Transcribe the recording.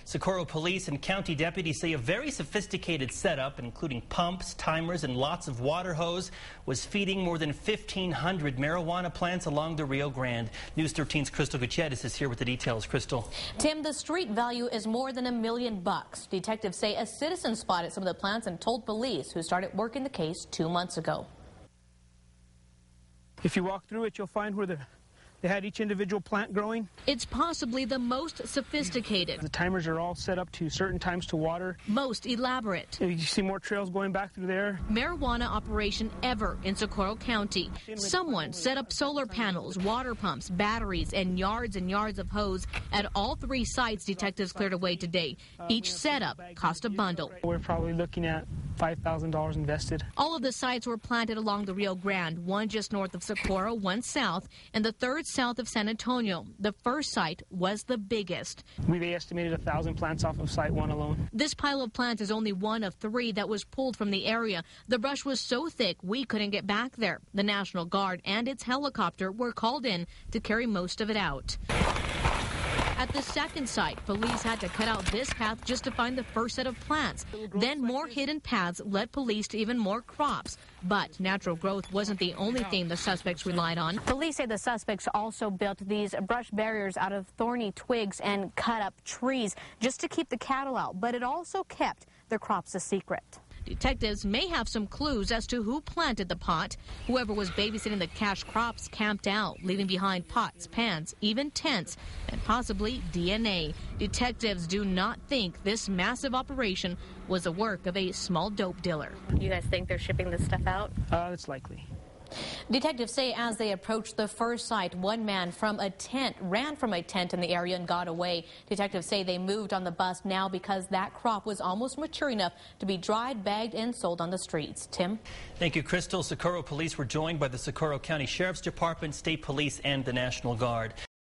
Socorro police and county deputies say a very sophisticated setup, including pumps, timers, and lots of water hose, was feeding more than 1,500 marijuana plants along the Rio Grande. News 13's Crystal Gutierrez is here with the details. Crystal. Tim, the street value is more than $1 million. Detectives say a citizen spotted some of the plants and told police, who started working the case 2 months ago. If you walk through it, you'll find where they had each individual plant growing. It's possibly the most sophisticated. The timers are all set up to certain times to water. Most elaborate. You see more trails going back through there. Marijuana operation ever in Socorro County. Someone set up solar panels, water pumps, batteries, and yards of hose at all 3 sites detectives cleared away today. Each setup cost a bundle. We're probably looking at $5,000 invested. All of the sites were planted along the Rio Grande, one just north of Socorro, one south, and the third south of San Antonio. The first site was the biggest. We've estimated 1,000 plants off of site 1 alone. This pile of plants is only one of 3 that was pulled from the area. The brush was so thick we couldn't get back there. The National Guard and its helicopter were called in to carry most of it out. At the second site, police had to cut out this path just to find the first set of plants. Then more hidden paths led police to even more crops. But natural growth wasn't the only thing the suspects relied on. Police say the suspects also built these brush barriers out of thorny twigs and cut up trees just to keep the cattle out. But it also kept their crops a secret. Detectives may have some clues as to who planted the pot. Whoever was babysitting the cash crops camped out, leaving behind pots, pans, even tents, and possibly DNA. Detectives do not think this massive operation was the work of a small dope dealer. You guys think they're shipping this stuff out? It's likely. Detectives say as they approached the first site, one man ran from a tent in the area and got away. Detectives say they moved on the bus now because that crop was almost mature enough to be dried, bagged, and sold on the streets. Tim? Thank you, Crystal. Socorro police were joined by the Socorro County Sheriff's Department, State Police, and the National Guard.